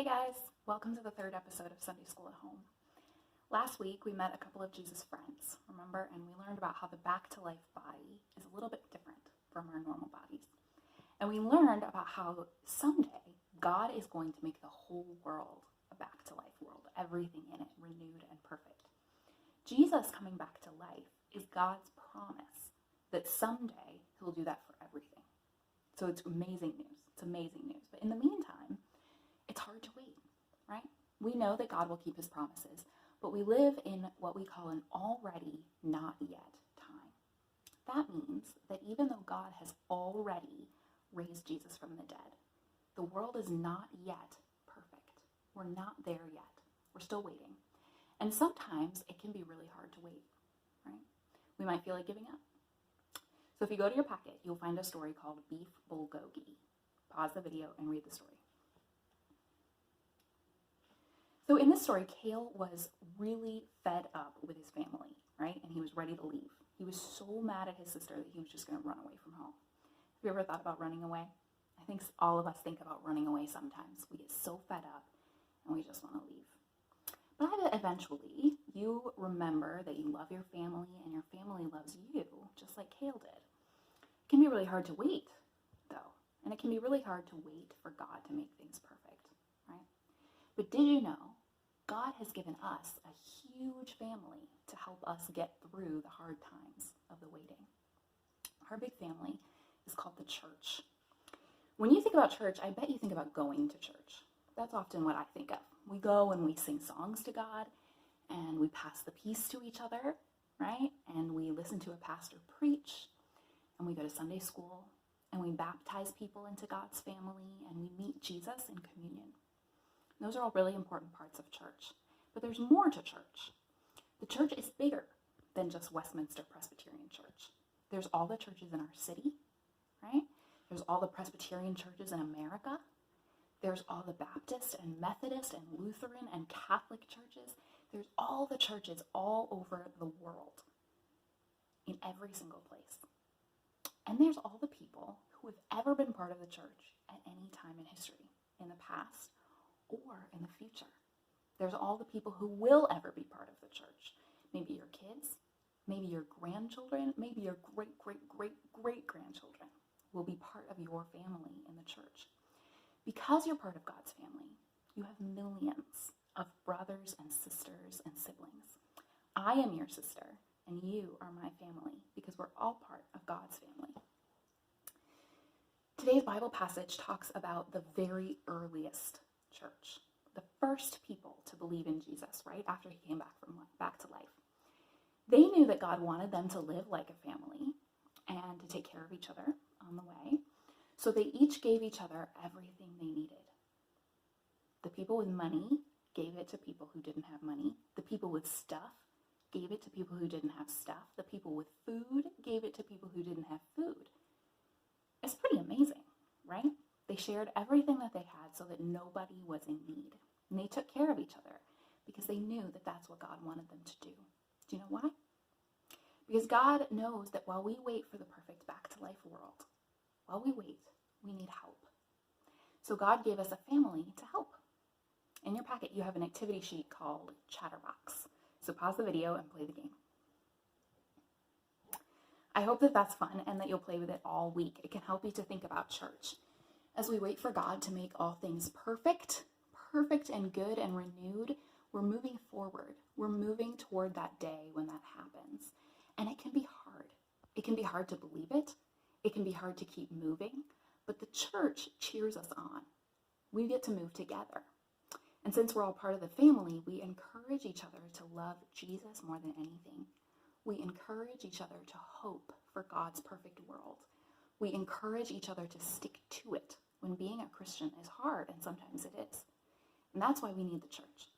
guys, welcome to the third episode of Sunday School at Home. Last week we met a couple of Jesus friends, remember, and we learned about how the back to life body is a little bit different from our normal bodies. And we learned about how someday God is going to make the whole world a back to life world, everything in it renewed and perfect. Jesus coming back to life is God's promise that someday he'll do that for everything. So it's amazing news. It's amazing news. But in the meantime, it's hard to wait, right? We know that God will keep his promises, but we live in what we call an already, not yet time. That means that even though God has already raised Jesus from the dead, the world is not yet perfect. We're not there yet. We're still waiting. And sometimes it can be really hard to wait, right? We might feel like giving up. So if you go to your packet, you'll find a story called Beef Bulgogi. Pause the video and read the story. So in this story, Cale was really fed up with his family, right? And he was ready to leave. He was so mad at his sister that he was just going to run away from home. Have you ever thought about running away? I think all of us think about running away sometimes. We get so fed up and we just want to leave. But eventually, you remember that you love your family and your family loves you, just like Cale did. It can be really hard to wait, though. And it can be really hard to wait for God to make things perfect, right? But did you know God has given us a huge family to help us get through the hard times of the waiting? Our big family is called the church. When you think about church, I bet you think about going to church. That's often what I think of. We go and we sing songs to God, and we pass the peace to each other, right? And we listen to a pastor preach, and we go to Sunday school, and we baptize people into God's family, and we meet Jesus in communion. Those are all really important parts of church. But there's more to church. The church is bigger than just Westminster Presbyterian Church. There's all the churches in our city, right? There's all the Presbyterian churches in America. There's all the Baptist and Methodist and Lutheran and Catholic churches. There's all the churches all over the world, in every single place. And there's all the people who have ever been part of the church at any time in history, in the past or in the future. There's all the people who will ever be part of the church. Maybe your kids, maybe your grandchildren, maybe your great-great-great-great-grandchildren will be part of your family in the church. Because you're part of God's family, you have millions of brothers and sisters and siblings. I am your sister, and you are my family, because we're all part of God's family. Today's Bible passage talks about the very earliest church, the first people to believe in Jesus, right after he came back to life. They knew that God wanted them to live like a family and to take care of each other on the way. So they each gave each other everything they needed. The people with money gave it to people who didn't have money. The people with stuff gave it to people who didn't have stuff. The people with food gave it to people who didn't have food. It's pretty amazing, right? They shared everything that they had so that nobody was in need. And they took care of each other because they knew that that's what God wanted them to do. Do you know why? Because God knows that while we wait for the perfect back-to-life world, while we wait, we need help. So God gave us a family to help. In your packet, you have an activity sheet called Chatterbox. So pause the video and play the game. I hope that that's fun and that you'll play with it all week. It can help you to think about church. As we wait for God to make all things perfect and good and renewed, we're moving forward. We're moving toward that day when that happens. And it can be hard. It can be hard to believe it. It can be hard to keep moving, but the church cheers us on. We get to move together. And since we're all part of the family, we encourage each other to love Jesus more than anything. We encourage each other to hope for God's perfect world. We encourage each other to stick to it when being a Christian is hard, and sometimes it is. And that's why we need the church.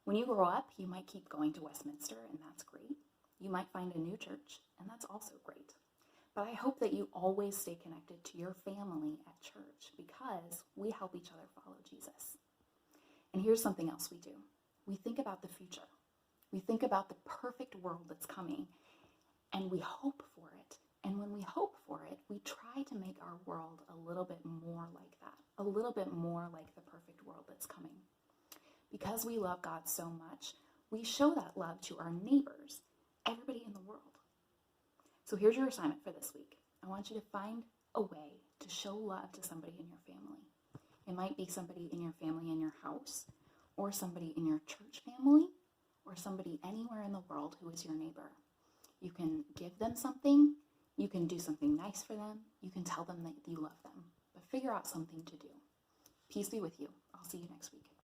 When you grow up, you might keep going to Westminster, and that's great. You might find a new church, and that's also great. But I hope that you always stay connected to your family at church because we help each other follow Jesus. And here's something else we do. We think about the future. We think about the perfect world that's coming, and we hope for it. And when we hope for it, we try to make our world a little bit more like that, a little bit more like the perfect world that's coming. Because we love God so much, we show that love to our neighbors, everybody in the world. So here's your assignment for this week. I want you to find a way to show love to somebody in your family. It might be somebody in your family in your house, or somebody in your church family, or somebody anywhere in the world who is your neighbor. You can give them something. You can do something nice for them. You can tell them that you love them. But figure out something to do. Peace be with you. I'll see you next week.